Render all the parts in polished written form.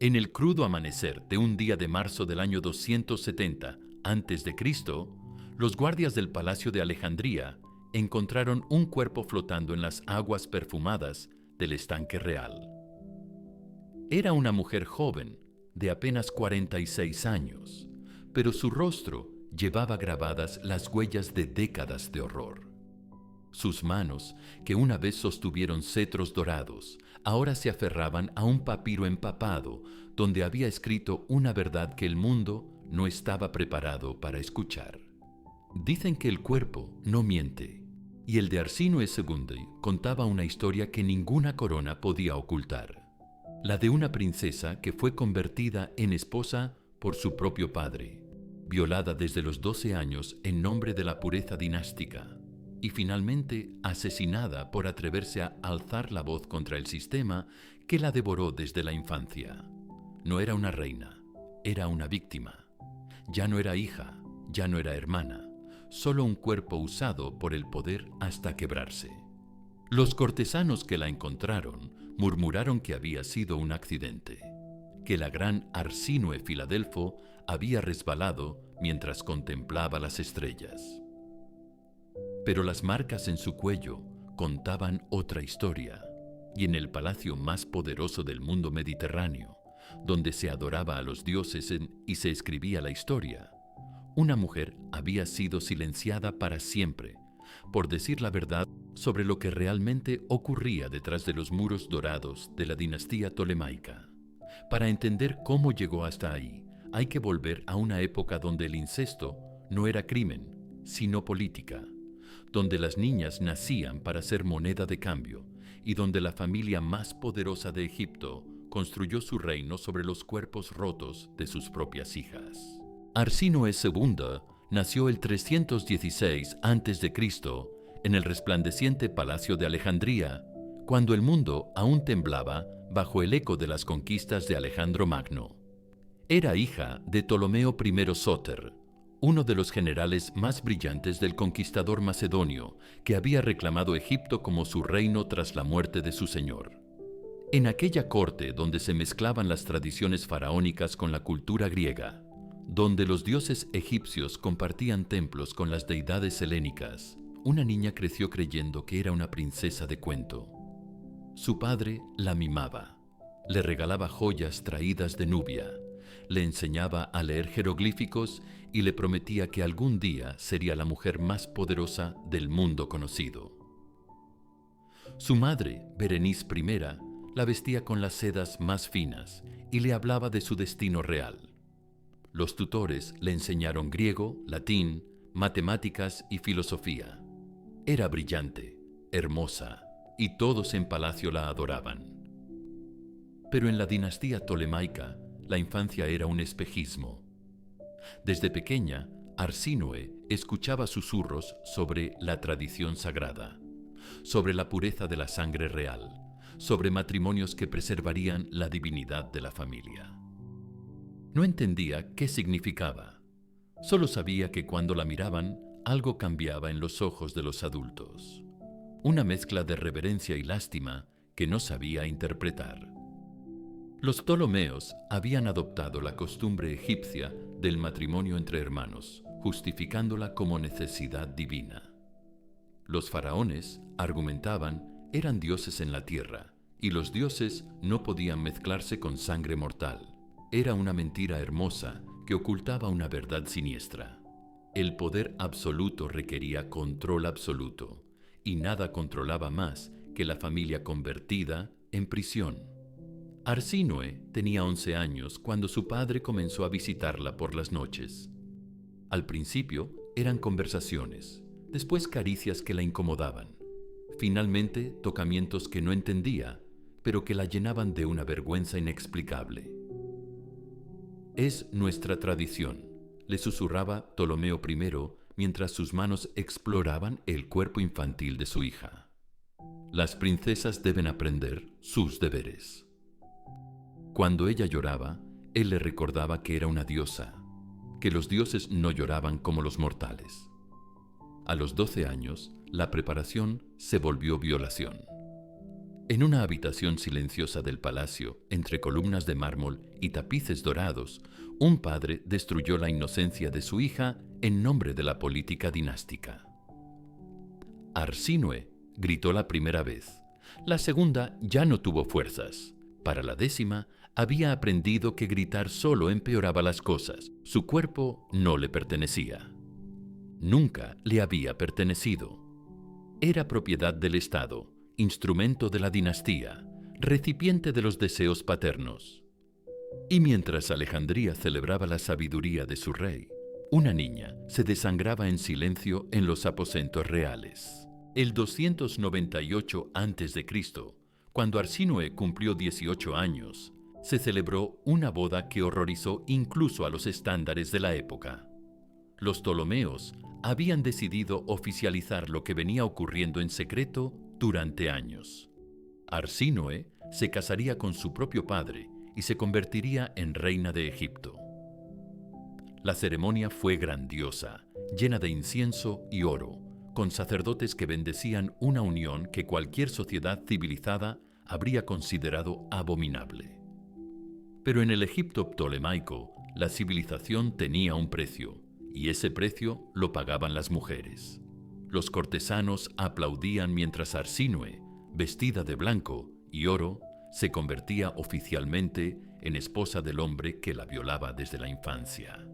En el crudo amanecer de un día de marzo del año 270 a.C., los guardias del Palacio de Alejandría encontraron un cuerpo flotando en las aguas perfumadas del estanque real. Era una mujer joven, de apenas 46 años, pero su rostro llevaba grabadas las huellas de décadas de horror. Sus manos, que una vez sostuvieron cetros dorados, ahora se aferraban a un papiro empapado donde había escrito una verdad que el mundo no estaba preparado para escuchar. Dicen que el cuerpo no miente, y el de Arsínoe II contaba una historia que ninguna corona podía ocultar, la de una princesa que fue convertida en esposa por su propio padre, violada desde los 12 años en nombre de la pureza dinástica, y finalmente asesinada por atreverse a alzar la voz contra el sistema que la devoró desde la infancia. No era una reina, era una víctima. Ya no era hija, ya no era hermana, solo un cuerpo usado por el poder hasta quebrarse. Los cortesanos que la encontraron murmuraron que había sido un accidente, que la gran Arsínoe Filadelfo había resbalado mientras contemplaba las estrellas. Pero las marcas en su cuello contaban otra historia, y en el palacio más poderoso del mundo mediterráneo, donde se adoraba a los dioses y se escribía la historia, una mujer había sido silenciada para siempre por decir la verdad sobre lo que realmente ocurría detrás de los muros dorados de la dinastía tolemaica. Para entender cómo llegó hasta ahí, hay que volver a una época donde el incesto no era crimen, sino política, donde las niñas nacían para ser moneda de cambio y donde la familia más poderosa de Egipto construyó su reino sobre los cuerpos rotos de sus propias hijas. Arsínoe II nació el 316 a.C. en el resplandeciente Palacio de Alejandría, cuando el mundo aún temblaba bajo el eco de las conquistas de Alejandro Magno. Era hija de Ptolomeo I Sóter, uno de los generales más brillantes del conquistador macedonio, que había reclamado Egipto como su reino tras la muerte de su señor. En aquella corte donde se mezclaban las tradiciones faraónicas con la cultura griega, donde los dioses egipcios compartían templos con las deidades helénicas, una niña creció creyendo que era una princesa de cuento. Su padre la mimaba, le regalaba joyas traídas de Nubia, le enseñaba a leer jeroglíficos y le prometía que algún día sería la mujer más poderosa del mundo conocido. Su madre, Berenice I, la vestía con las sedas más finas y le hablaba de su destino real. Los tutores le enseñaron griego, latín, matemáticas y filosofía. Era brillante, hermosa, y todos en palacio la adoraban. Pero en la dinastía tolemaica, la infancia era un espejismo. Desde pequeña, Arsínoe escuchaba susurros sobre la tradición sagrada, sobre la pureza de la sangre real, sobre matrimonios que preservarían la divinidad de la familia. No entendía qué significaba. Solo sabía que cuando la miraban, algo cambiaba en los ojos de los adultos. Una mezcla de reverencia y lástima que no sabía interpretar. Los Ptolomeos habían adoptado la costumbre egipcia del matrimonio entre hermanos, justificándola como necesidad divina. Los faraones, argumentaban, eran dioses en la tierra, y los dioses no podían mezclarse con sangre mortal. Era una mentira hermosa que ocultaba una verdad siniestra. El poder absoluto requería control absoluto, y nada controlaba más que la familia convertida en prisión. Arsínoe tenía 11 años cuando su padre comenzó a visitarla por las noches. Al principio eran conversaciones, después caricias que la incomodaban, finalmente tocamientos que no entendía, pero que la llenaban de una vergüenza inexplicable. «Es nuestra tradición», le susurraba Ptolomeo I mientras sus manos exploraban el cuerpo infantil de su hija. «Las princesas deben aprender sus deberes». Cuando ella lloraba, él le recordaba que era una diosa, que los dioses no lloraban como los mortales. A los 12 años, la preparación se volvió violación. En una habitación silenciosa del palacio, entre columnas de mármol y tapices dorados, un padre destruyó la inocencia de su hija en nombre de la política dinástica. Arsínoe gritó la primera vez. La segunda ya no tuvo fuerzas. Para la décima, había aprendido que gritar solo empeoraba las cosas. Su cuerpo no le pertenecía. Nunca le había pertenecido. Era propiedad del Estado, instrumento de la dinastía, recipiente de los deseos paternos. Y mientras Alejandría celebraba la sabiduría de su rey, una niña se desangraba en silencio en los aposentos reales. El 298 a.C., cuando Arsínoe cumplió 18 años, se celebró una boda que horrorizó incluso a los estándares de la época. Los Ptolomeos habían decidido oficializar lo que venía ocurriendo en secreto durante años. Arsínoe se casaría con su propio padre y se convertiría en reina de Egipto. La ceremonia fue grandiosa, llena de incienso y oro, con sacerdotes que bendecían una unión que cualquier sociedad civilizada habría considerado abominable. Pero en el Egipto ptolemaico, la civilización tenía un precio, y ese precio lo pagaban las mujeres. Los cortesanos aplaudían mientras Arsínoe, vestida de blanco y oro, se convertía oficialmente en esposa del hombre que la violaba desde la infancia.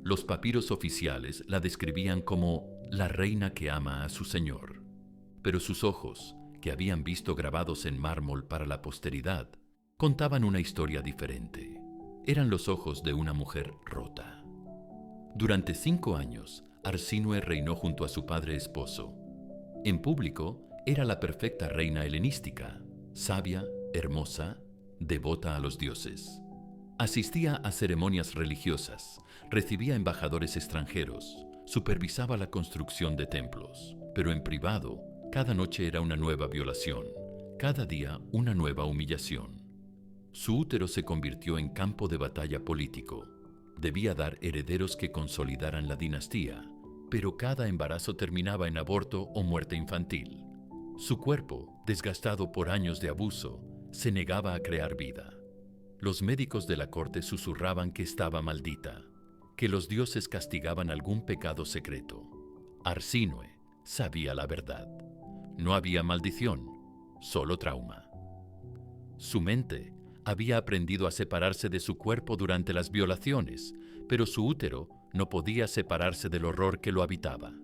Los papiros oficiales la describían como la reina que ama a su señor. Pero sus ojos, que habían visto grabados en mármol para la posteridad, contaban una historia diferente. Eran los ojos de una mujer rota. Durante 5 años, Arsínoe reinó junto a su padre esposo. En público, era la perfecta reina helenística, sabia, hermosa, devota a los dioses. Asistía a ceremonias religiosas, recibía embajadores extranjeros, supervisaba la construcción de templos. Pero en privado, cada noche era una nueva violación, cada día una nueva humillación. Su útero se convirtió en campo de batalla político. Debía dar herederos que consolidaran la dinastía, pero cada embarazo terminaba en aborto o muerte infantil. Su cuerpo, desgastado por años de abuso, se negaba a crear vida. Los médicos de la corte susurraban que estaba maldita, que los dioses castigaban algún pecado secreto. Arsínoe sabía la verdad. No había maldición, solo trauma. Su mente había aprendido a separarse de su cuerpo durante las violaciones, pero su útero no podía separarse del horror que lo habitaba.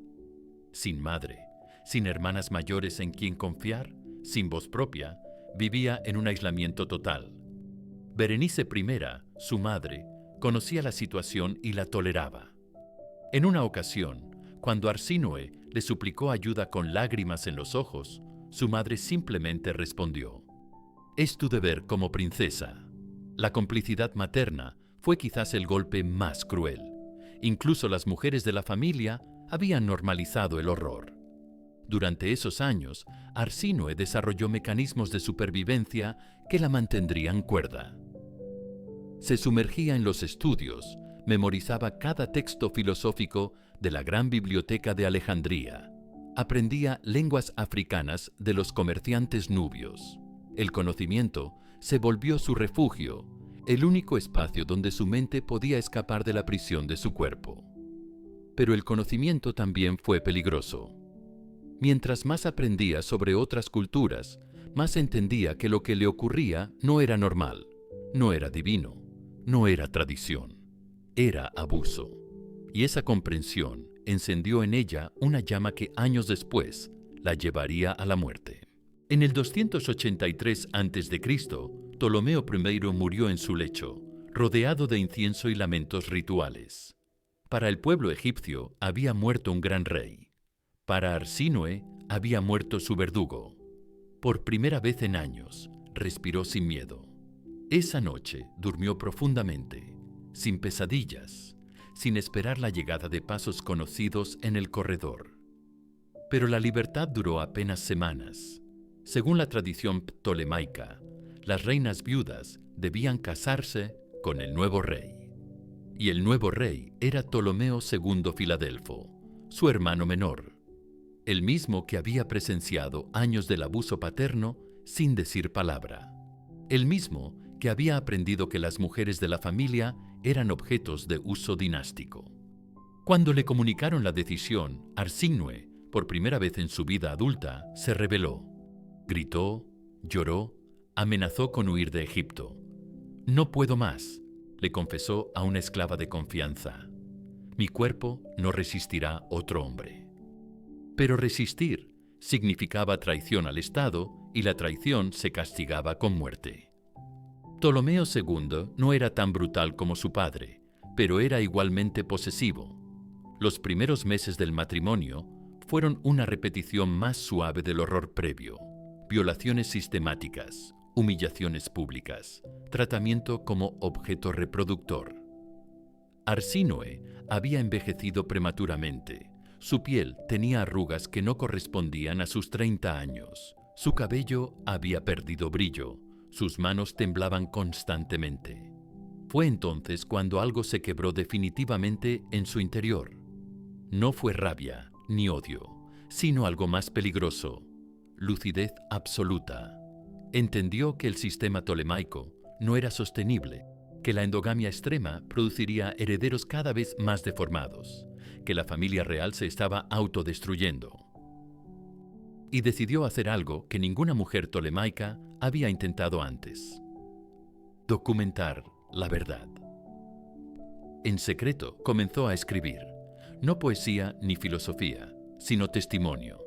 Sin madre, sin hermanas mayores en quien confiar, sin voz propia, vivía en un aislamiento total. Berenice I, su madre, conocía la situación y la toleraba. En una ocasión, cuando Arsínoe le suplicó ayuda con lágrimas en los ojos, su madre simplemente respondió: «Es tu deber como princesa». La complicidad materna fue quizás el golpe más cruel. Incluso las mujeres de la familia habían normalizado el horror. Durante esos años, Arsínoe desarrolló mecanismos de supervivencia que la mantendrían cuerda. Se sumergía en los estudios, memorizaba cada texto filosófico de la gran biblioteca de Alejandría. Aprendía lenguas africanas de los comerciantes nubios. El conocimiento se volvió su refugio, el único espacio donde su mente podía escapar de la prisión de su cuerpo. Pero el conocimiento también fue peligroso. Mientras más aprendía sobre otras culturas, más entendía que lo que le ocurría no era normal, no era divino, no era tradición, era abuso. Y esa comprensión encendió en ella una llama que años después la llevaría a la muerte. En el 283 a.C., Ptolomeo I murió en su lecho, rodeado de incienso y lamentos rituales. Para el pueblo egipcio había muerto un gran rey. Para Arsínoe había muerto su verdugo. Por primera vez en años, respiró sin miedo. Esa noche durmió profundamente, sin pesadillas, sin esperar la llegada de pasos conocidos en el corredor. Pero la libertad duró apenas semanas. Según la tradición ptolemaica, las reinas viudas debían casarse con el nuevo rey. Y el nuevo rey era Ptolomeo II Filadelfo, su hermano menor, el mismo que había presenciado años del abuso paterno sin decir palabra. El mismo que había aprendido que las mujeres de la familia eran objetos de uso dinástico. Cuando le comunicaron la decisión, Arsínoe, por primera vez en su vida adulta, se rebeló. Gritó, lloró, amenazó con huir de Egipto. «No puedo más», le confesó a una esclava de confianza. «Mi cuerpo no resistirá otro hombre». Pero resistir significaba traición al Estado y la traición se castigaba con muerte. Ptolomeo II no era tan brutal como su padre, pero era igualmente posesivo. Los primeros meses del matrimonio fueron una repetición más suave del horror previo: violaciones sistemáticas, humillaciones públicas, tratamiento como objeto reproductor. Arsínoe había envejecido prematuramente. Su piel tenía arrugas que no correspondían a sus 30 años. Su cabello había perdido brillo. Sus manos temblaban constantemente. Fue entonces cuando algo se quebró definitivamente en su interior. No fue rabia ni odio, sino algo más peligroso: lucidez absoluta. Entendió que el sistema tolemaico no era sostenible, que la endogamia extrema produciría herederos cada vez más deformados, que la familia real se estaba autodestruyendo. Y decidió hacer algo que ninguna mujer tolemaica había intentado antes: documentar la verdad. En secreto comenzó a escribir, no poesía ni filosofía, sino testimonio.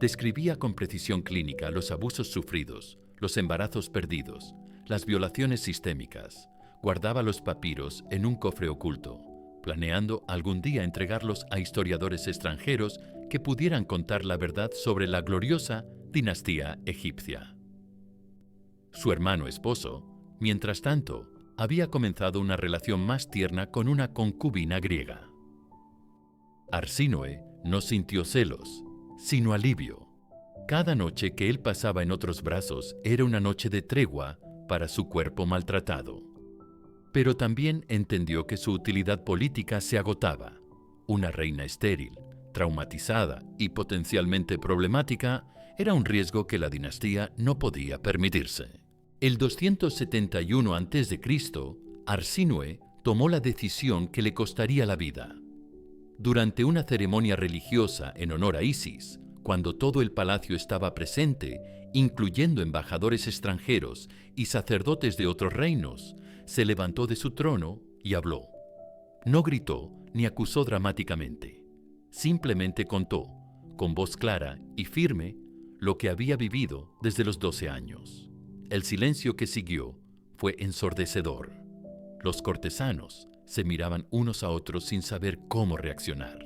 Describía con precisión clínica los abusos sufridos, los embarazos perdidos, las violaciones sistémicas. Guardaba los papiros en un cofre oculto, planeando algún día entregarlos a historiadores extranjeros que pudieran contar la verdad sobre la gloriosa dinastía egipcia. Su hermano esposo, mientras tanto, había comenzado una relación más tierna con una concubina griega. Arsínoe no sintió celos, sino alivio. Cada noche que él pasaba en otros brazos era una noche de tregua para su cuerpo maltratado. Pero también entendió que su utilidad política se agotaba. Una reina estéril, traumatizada y potencialmente problemática era un riesgo que la dinastía no podía permitirse. El 271 a.C., Arsínoe tomó la decisión que le costaría la vida. Durante una ceremonia religiosa en honor a Isis, cuando todo el palacio estaba presente, incluyendo embajadores extranjeros y sacerdotes de otros reinos, se levantó de su trono y habló. No gritó ni acusó dramáticamente. Simplemente contó, con voz clara y firme, lo que había vivido desde los 12 años. El silencio que siguió fue ensordecedor. Los cortesanos se miraban unos a otros sin saber cómo reaccionar.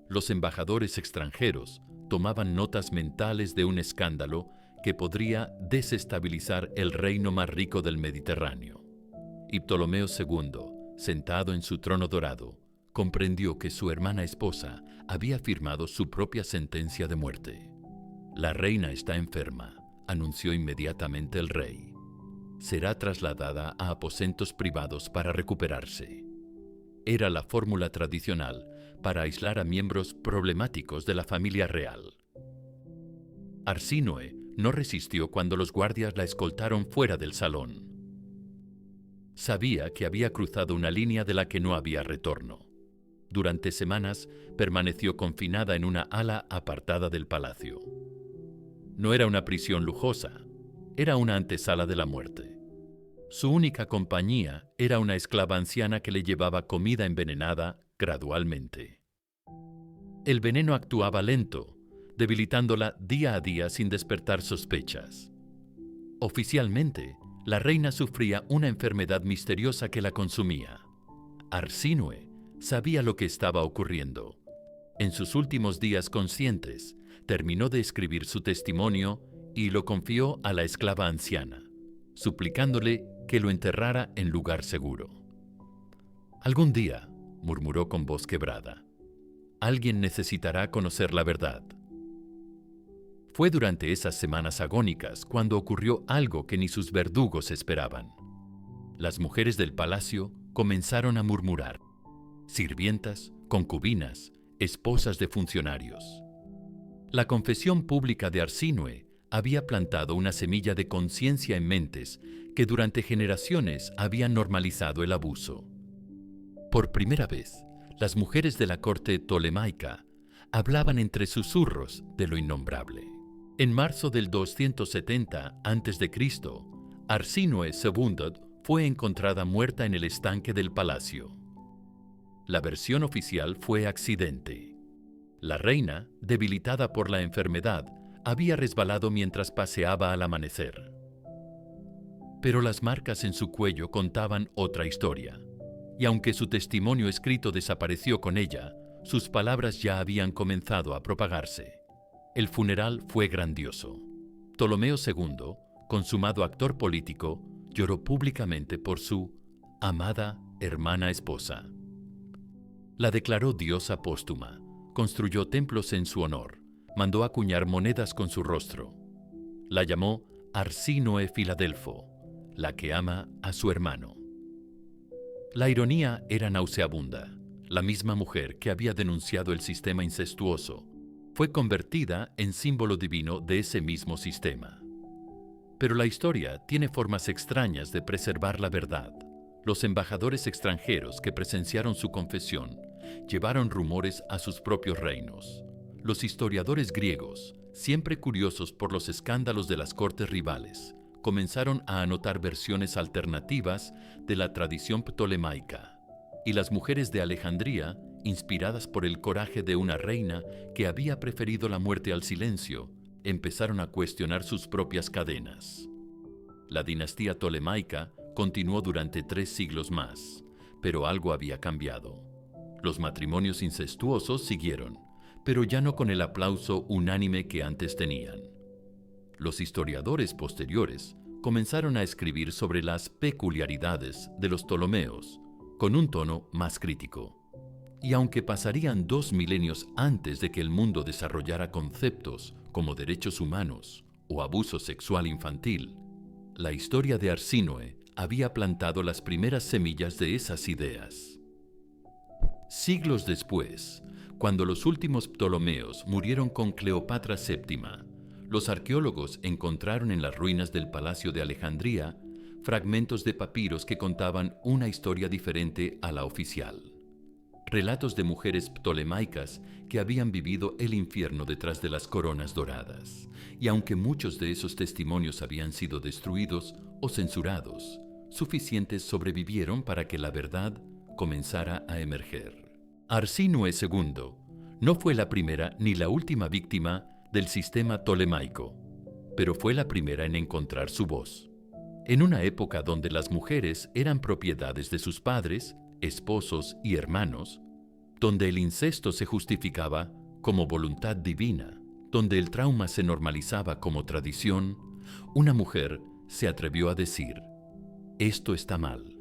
Los embajadores extranjeros tomaban notas mentales de un escándalo que podría desestabilizar el reino más rico del Mediterráneo. Y Ptolomeo II, sentado en su trono dorado, comprendió que su hermana esposa había firmado su propia sentencia de muerte. «La reina está enferma», anunció inmediatamente el rey. «Será trasladada a aposentos privados para recuperarse». Era la fórmula tradicional para aislar a miembros problemáticos de la familia real. Arsínoe no resistió cuando los guardias la escoltaron fuera del salón. Sabía que había cruzado una línea de la que no había retorno. Durante semanas permaneció confinada en una ala apartada del palacio. No era una prisión lujosa, era una antesala de la muerte. Su única compañía era una esclava anciana que le llevaba comida envenenada gradualmente. El veneno actuaba lento, debilitándola día a día sin despertar sospechas. Oficialmente, la reina sufría una enfermedad misteriosa que la consumía. Arsínoe sabía lo que estaba ocurriendo. En sus últimos días conscientes, terminó de escribir su testimonio y lo confió a la esclava anciana, suplicándole que lo enterrara en lugar seguro. «Algún día», murmuró con voz quebrada, «alguien necesitará conocer la verdad». Fue durante esas semanas agónicas cuando ocurrió algo que ni sus verdugos esperaban. Las mujeres del palacio comenzaron a murmurar. Sirvientas, concubinas, esposas de funcionarios. La confesión pública de Arsínoe había plantado una semilla de conciencia en mentes que durante generaciones habían normalizado el abuso. Por primera vez, las mujeres de la corte tolemaica hablaban entre susurros de lo innombrable. En marzo del 270 a.C., Arsínoe II fue encontrada muerta en el estanque del palacio. La versión oficial fue accidente. La reina, debilitada por la enfermedad, había resbalado mientras paseaba al amanecer. Pero las marcas en su cuello contaban otra historia, y aunque su testimonio escrito desapareció con ella, sus palabras ya habían comenzado a propagarse. El funeral fue grandioso. Ptolomeo II, consumado actor político, lloró públicamente por su amada hermana esposa. La declaró diosa póstuma, construyó templos en su honor, mandó acuñar monedas con su rostro. La llamó Arsínoe Filadelfo, la que ama a su hermano. La ironía era nauseabunda. La misma mujer que había denunciado el sistema incestuoso fue convertida en símbolo divino de ese mismo sistema. Pero la historia tiene formas extrañas de preservar la verdad. Los embajadores extranjeros que presenciaron su confesión llevaron rumores a sus propios reinos. Los historiadores griegos, siempre curiosos por los escándalos de las cortes rivales, comenzaron a anotar versiones alternativas de la tradición ptolemaica. Y las mujeres de Alejandría, inspiradas por el coraje de una reina que había preferido la muerte al silencio, empezaron a cuestionar sus propias cadenas. La dinastía tolemaica continuó durante 3 siglos más, pero algo había cambiado. Los matrimonios incestuosos siguieron, pero ya no con el aplauso unánime que antes tenían. Los historiadores posteriores comenzaron a escribir sobre las peculiaridades de los Ptolomeos, con un tono más crítico. Y aunque pasarían 2 milenios antes de que el mundo desarrollara conceptos como derechos humanos o abuso sexual infantil, la historia de Arsínoe había plantado las primeras semillas de esas ideas. Siglos después, cuando los últimos Ptolomeos murieron con Cleopatra VII, los arqueólogos encontraron en las ruinas del Palacio de Alejandría fragmentos de papiros que contaban una historia diferente a la oficial. Relatos de mujeres ptolemaicas que habían vivido el infierno detrás de las coronas doradas. Y aunque muchos de esos testimonios habían sido destruidos o censurados, suficientes sobrevivieron para que la verdad comenzara a emerger. Arsínoe II no fue la primera ni la última víctima del sistema tolemaico, pero fue la primera en encontrar su voz. En una época donde las mujeres eran propiedades de sus padres, esposos y hermanos, donde el incesto se justificaba como voluntad divina, donde el trauma se normalizaba como tradición, una mujer se atrevió a decir: esto está mal.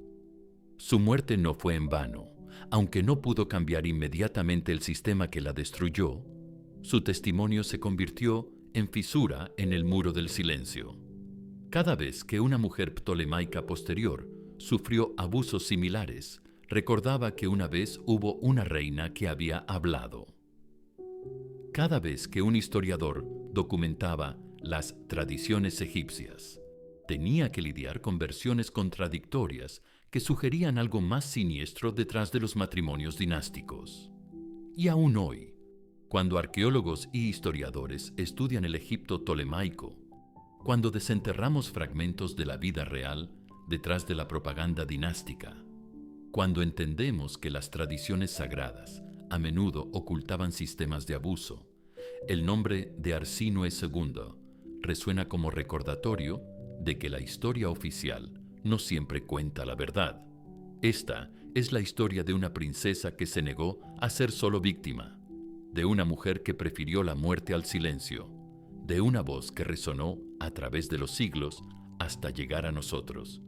Su muerte no fue en vano. Aunque no pudo cambiar inmediatamente el sistema que la destruyó, su testimonio se convirtió en fisura en el muro del silencio. Cada vez que una mujer ptolemaica posterior sufrió abusos similares, recordaba que una vez hubo una reina que había hablado. Cada vez que un historiador documentaba las tradiciones egipcias, tenía que lidiar con versiones contradictorias que sugerían algo más siniestro detrás de los matrimonios dinásticos. Y aún hoy, cuando arqueólogos y historiadores estudian el Egipto tolemaico, cuando desenterramos fragmentos de la vida real detrás de la propaganda dinástica, cuando entendemos que las tradiciones sagradas a menudo ocultaban sistemas de abuso, el nombre de Arsínoe II resuena como recordatorio de que la historia oficial no siempre cuenta la verdad. Esta es la historia de una princesa que se negó a ser solo víctima, de una mujer que prefirió la muerte al silencio, de una voz que resonó a través de los siglos hasta llegar a nosotros.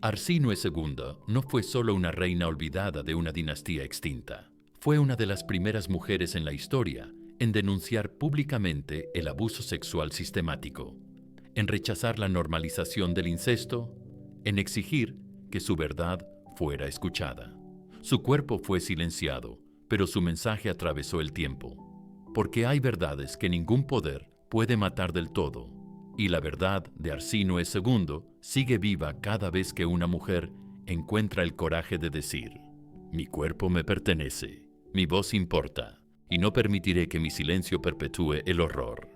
Arsínoe II no fue solo una reina olvidada de una dinastía extinta. Fue una de las primeras mujeres en la historia en denunciar públicamente el abuso sexual sistemático, en rechazar la normalización del incesto, en exigir que su verdad fuera escuchada. Su cuerpo fue silenciado, pero su mensaje atravesó el tiempo, porque hay verdades que ningún poder puede matar del todo, Y la verdad de Arsínoe II sigue viva cada vez que una mujer encuentra el coraje de decir: mi cuerpo me pertenece, mi voz importa, y no permitiré que mi silencio perpetúe el horror.